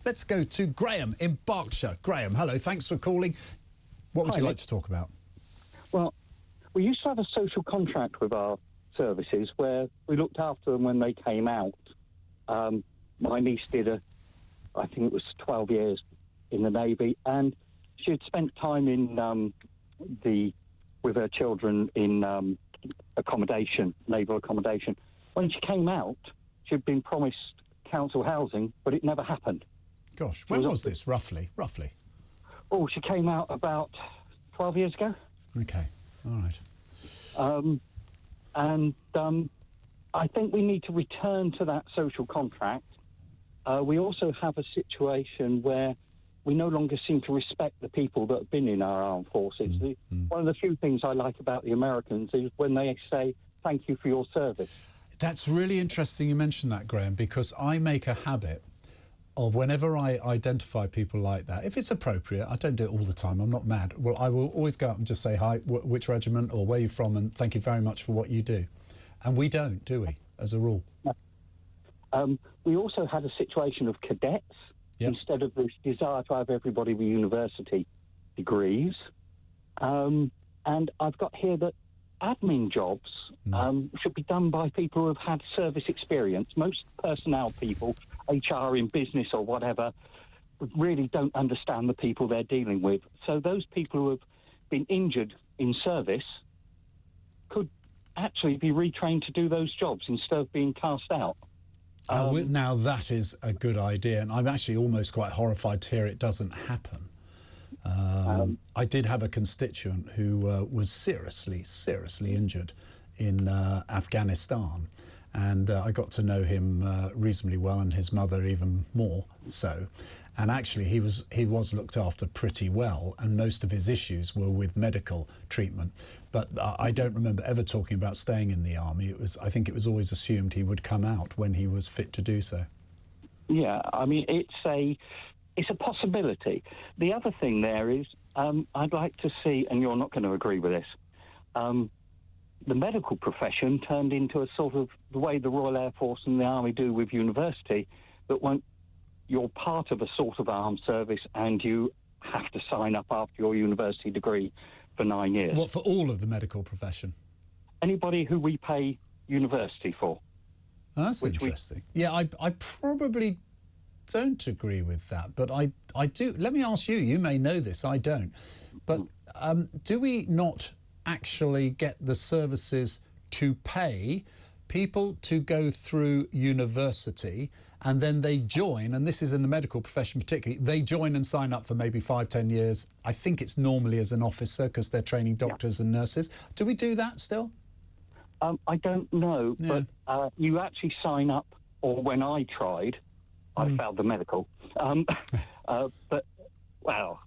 Let's go to Graeme in Berkshire. Graeme, hello, thanks for calling. What would you like to talk about? Well, we used to have a social contract with our services where we looked after them when they came out. My niece did I think it was 12 years in the Navy, and she had spent time in with her children in accommodation, naval accommodation. When she came out, she'd been promised council housing, but it never happened. Gosh, when was this, roughly? Oh, she came out about 12 years ago. Okay, all right. I think we need to return to that social contract. We also have a situation where we no longer seem to respect the people that have been in our armed forces. One of the few things I like about the Americans is when they say, thank you for your service. That's really interesting you mention that, Graeme, because I make a habit of whenever I identify people like that, if it's appropriate, I don't do it all the time, I'm not mad, well, I will always go up and just say, hi, which regiment or where you're from, and thank you very much for what you do. And we don't, do we, as a rule? No. We also had a situation of cadets. Yep. Instead of this desire to have everybody with university degrees. And I've got here that admin jobs should be done by people who have had service experience. Most personnel people, HR in business or whatever, really don't understand the people they're dealing with. So those people who have been injured in service could actually be retrained to do those jobs instead of being cast out. Now that is a good idea, and I'm actually almost quite horrified to hear it doesn't happen. I did have a constituent who was seriously injured in Afghanistan, and I got to know him reasonably well, and his mother even more so. And actually he was looked after pretty well, and most of his issues were with medical treatment. But I don't remember ever talking about staying in the army. I think it was always assumed he would come out when he was fit to do so. Yeah, I mean, it's a possibility. The other thing there is, I'd like to see, and you're not going to agree with this, the medical profession turned into a sort of the way the Royal Air Force and the Army do with university, that you're part of a sort of armed service and you have to sign up after your university degree for 9 years. What, for all of the medical profession? Anybody who we pay university for. Oh, that's interesting. Yeah, I probably don't agree with that, but I do. Let me ask you, you may know this, I don't, but do we not actually get the services to pay people to go through university, and then they join, and this is in the medical profession particularly, they join and sign up for maybe 5-10 years. I think it's normally as an officer because they're training doctors and nurses. Do we do that still? I don't know, but you actually sign up, or when I tried, I failed the medical. But, well,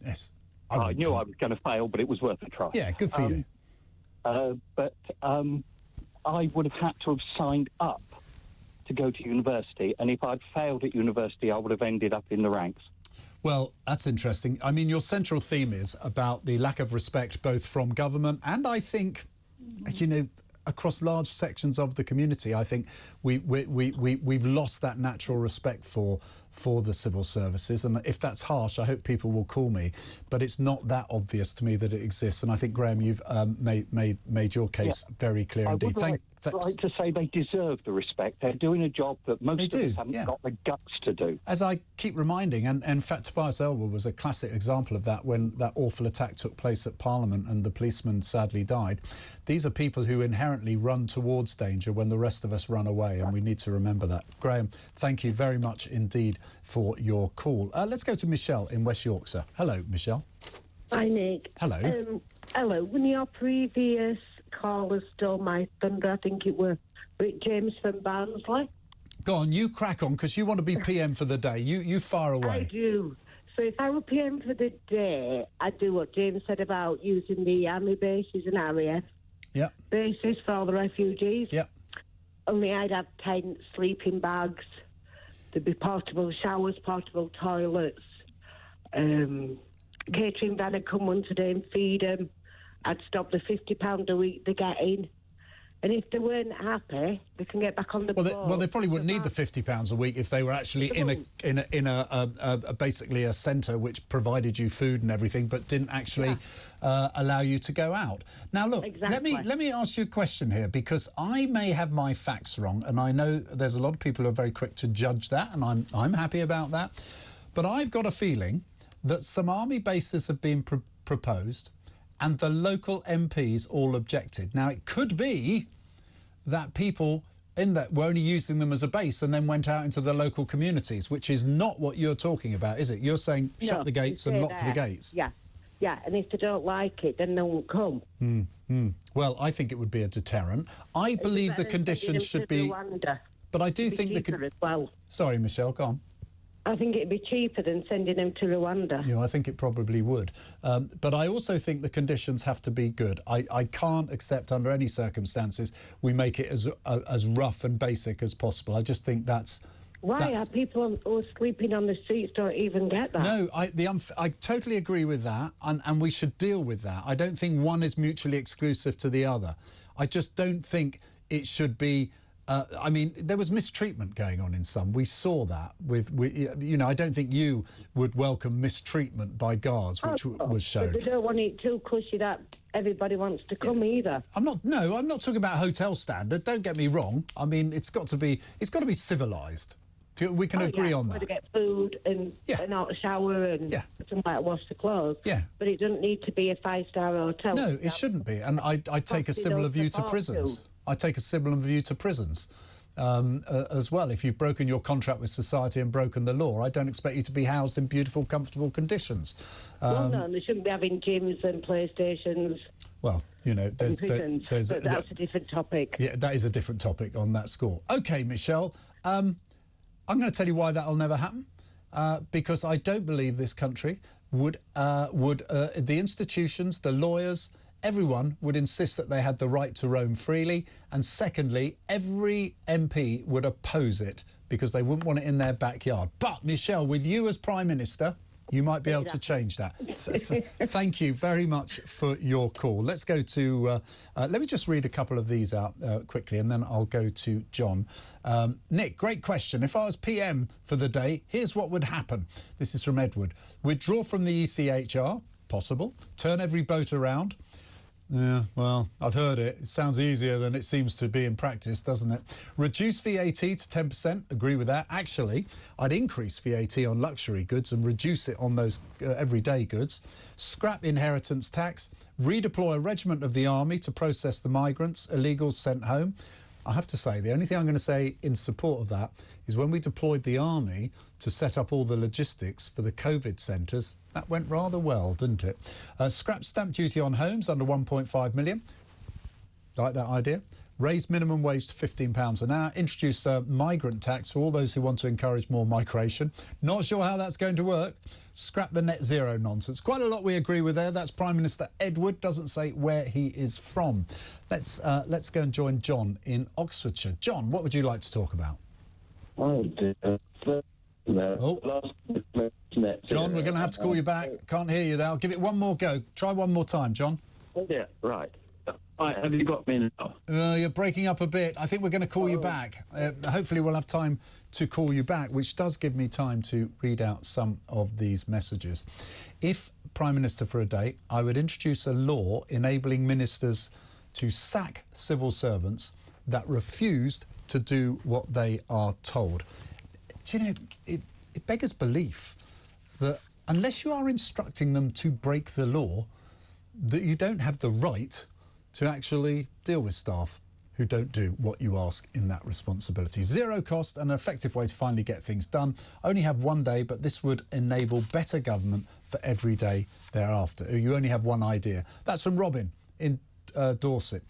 yes, I knew I was going to fail, but it was worth a try. Yeah, good for you. But I would have had to have signed up to go to university, and if I'd failed at university, I would have ended up in the ranks. Well, that's interesting. I mean, your central theme is about the lack of respect both from government and, I think, you know, across large sections of the community. I think we've lost that natural respect for the civil services, and if that's harsh, I hope people will call me, but it's not that obvious to me that it exists. And I think, Graeme, you've made your case very clear indeed. I'd like to say they deserve the respect. They're doing a job that most of us haven't got the guts to do. As I keep reminding, and in fact Tobias Elwood was a classic example of that when that awful attack took place at Parliament and the policeman sadly died. These are people who inherently run towards danger when the rest of us run away, and we need to remember that. Graeme, thank you very much indeed for your call. Let's go to Michelle in West Yorkshire. Hello, Michelle. Hi, Nick. Hello. Hello. When your previous caller stole my thunder, I think it were Rick James from Barnsley. Go on, you crack on, because you want to be PM for the day. You fire away. I do. So if I were PM for the day, I'd do what James said about using the army bases and RAF bases for all the refugees. Yeah. Only I'd have tents, sleeping bags, there'd be portable showers, portable toilets, catering van would come once a day and feed them. I'd stop the £50 a week they're getting. And if they weren't happy, they can get back on the boat. Well, they probably wouldn't need the £50 a week if they were actually in a basically a centre which provided you food and everything, but didn't actually allow you to go out. Now, look, let me ask you a question here, because I may have my facts wrong, and I know there's a lot of people who are very quick to judge that, and I'm happy about that. But I've got a feeling that some army bases have been proposed, and the local MPs all objected. Now, it could be that people in that were only using them as a base and then went out into the local communities, which is not what you're talking about, is it? You're saying shut the gates and lock the gates. Yeah, and if they don't like it, then they won't come. Well, I think it would be a deterrent. I believe the conditions should be... But I do think the... Well. Sorry, Michelle, go on. I think it'd be cheaper than sending them to Rwanda. Yeah, I think it probably would. But I also think the conditions have to be good. I can't accept under any circumstances we make it as rough and basic as possible. I just think that's... Why are people who are sleeping on the streets don't even get that? No, I totally agree with that, and we should deal with that. I don't think one is mutually exclusive to the other. I just don't think it should be... I mean, there was mistreatment going on in some. We saw that you know, I don't think you would welcome mistreatment by guards, which was shown. But they don't want it too cushy that everybody wants to come either. I'm not talking about hotel standard. Don't get me wrong. I mean, it's got to be civilised. We can agree on that. To get food and an hot shower and somewhere to wash the clothes. Yeah. But it doesn't need to be a 5-star hotel. No, it shouldn't be. And I take a similar view to prisons. I take a similar view to prisons as well. If you've broken your contract with society and broken the law, I don't expect you to be housed in beautiful, comfortable conditions. Well, no, they shouldn't be having gyms and PlayStations. Well, you know, that's a different topic. Yeah, that is a different topic on that score. OK, Michelle, I'm going to tell you why that'll never happen, because I don't believe this country would the institutions, the lawyers, everyone would insist that they had the right to roam freely. And secondly, every MP would oppose it because they wouldn't want it in their backyard. But, Michelle, with you as Prime Minister, you might be able to change that. Thank you very much for your call. Let's go to... let me just read a couple of these out quickly, and then I'll go to John. Nick, great question. If I was PM for the day, here's what would happen. This is from Edward. Withdraw from the ECHR, possible. Turn every boat around. Yeah, well, I've heard it. It sounds easier than it seems to be in practice, doesn't it? Reduce VAT to 10%. Agree with that. Actually, I'd increase VAT on luxury goods and reduce it on those everyday goods. Scrap inheritance tax. Redeploy a regiment of the army to process the migrants, illegals sent home. I have to say, the only thing I'm going to say in support of that is when we deployed the army to set up all the logistics for the COVID centres, that went rather well, didn't it? Scrap stamp duty on homes under 1.5 million. Like that idea. Raise minimum wage to £15 an hour. Introduce a migrant tax for all those who want to encourage more migration. Not sure how that's going to work. Scrap the net zero nonsense. Quite a lot we agree with there. That's Prime Minister Edward. Doesn't say where he is from. Let's go and join John in Oxfordshire. John, what would you like to talk about? John, we're going to have to call you back. Can't hear you now. Give it one more go. Try one more time, John. Yeah, right. Have you got me now? You're breaking up a bit. I think we're going to call you back. Hopefully we'll have time to call you back, which does give me time to read out some of these messages. If Prime Minister for a day, I would introduce a law enabling ministers to sack civil servants that refused to do what they are told. Do you know, it beggars belief that unless you are instructing them to break the law, that you don't have the right to actually deal with staff who don't do what you ask in that responsibility. Zero cost and an effective way to finally get things done. Only have one day, but this would enable better government for every day thereafter. You only have one idea. That's from Robin in Dorset.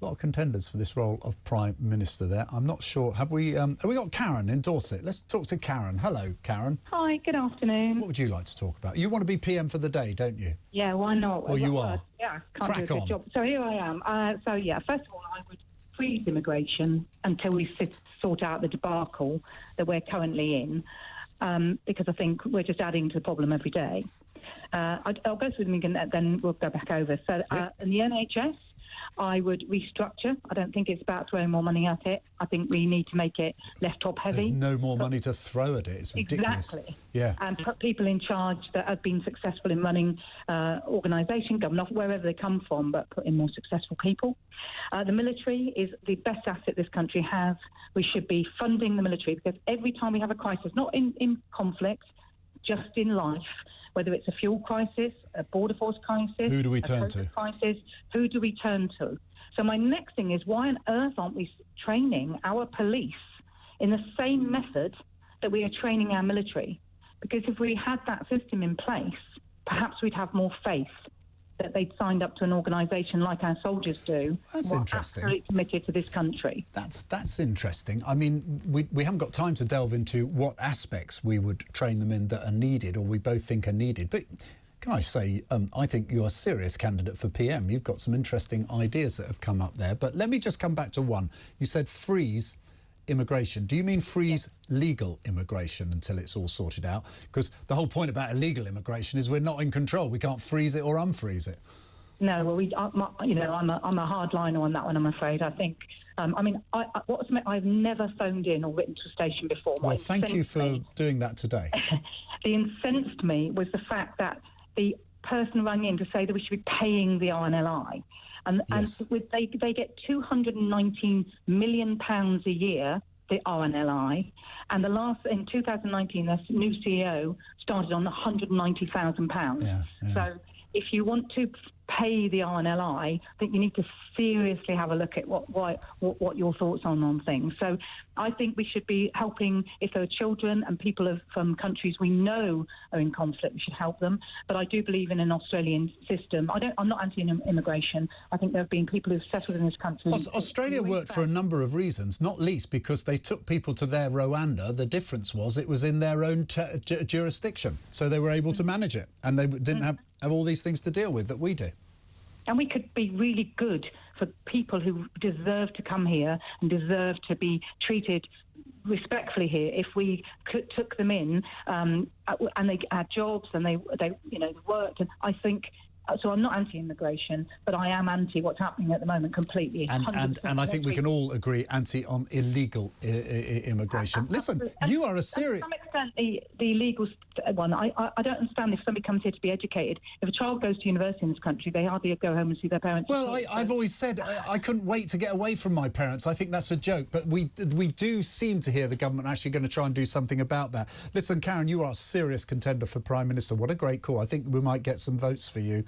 A lot of contenders for this role of Prime Minister there. I'm not sure. Have we got Karen in Dorset? Let's talk to Karen. Hello, Karen. Hi, good afternoon. What would you like to talk about? You want to be PM for the day, don't you? Yeah, why not? Well, you are. Yeah, can't Crack do a good on. job. So here I am. First of all, I would freeze immigration until we sort out the debacle that we're currently in, because I think we're just adding to the problem every day. I'll go through them again, then we'll go back over. So in the NHS, I would restructure. I don't think it's about throwing more money at it. I think we need to make it less top-heavy. There's no more money to throw at it. It's ridiculous. Exactly. Yeah. And put people in charge that have been successful in running organisation, government, wherever they come from, but put in more successful people. The military is the best asset this country has. We should be funding the military, because every time we have a crisis, not in conflict, just in life, whether it's a fuel crisis, a border force crisis, who do we turn to? Crisis, who do we turn to? So my next thing is, why on earth aren't we training our police in the same method that we are training our military? Because if we had that system in place, perhaps we'd have more faith that they'd signed up to an organisation like our soldiers do. That's interesting. Absolutely committed to this country. That's interesting. I mean, we haven't got time to delve into what aspects we would train them in that are needed, or we both think are needed. But can I say, I think you're a serious candidate for PM. You've got some interesting ideas that have come up there. But let me just come back to one. You said freeze immigration. Do you mean freeze legal immigration until it's all sorted out? Because the whole point about illegal immigration is we're not in control. We can't freeze it or unfreeze it. No, well, I'm a hardliner on that one, I'm afraid. I think, I've never phoned in or written to a station before. Well, thank you for doing that today. The incensed me was the fact that the person rang in to say that we should be paying the RNLI. And they get £219 million a year, the RNLI, and in 2019, the new CEO started on £190,000. Yeah. So if you want to pay the RNLI, I think you need to seriously have a look at what your thoughts are on things. So I think we should be helping, if there are children and people from countries we know are in conflict, we should help them. But I do believe in an Australian system. I'm not anti-immigration. I think there have been people who've settled in this country. Australia worked for a number of reasons, not least because they took people to their Rwanda. The difference was it was in their own jurisdiction, so they were able to manage it, and they didn't have all these things to deal with that we do. And we could be really good for people who deserve to come here and deserve to be treated respectfully here if we took them in and they had jobs and they worked. And I think, so I'm not anti-immigration, but I am anti what's happening at the moment completely. And I think we can all agree anti on illegal immigration. Listen, you are a serious... To some extent, the legal one, I don't understand if somebody comes here to be educated. If a child goes to university in this country, they hardly go home and see their parents. Well, I've always said I couldn't wait to get away from my parents. I think that's a joke, but we do seem to hear the government actually going to try and do something about that. Listen, Karen, you are a serious contender for Prime Minister. What a great call. I think we might get some votes for you.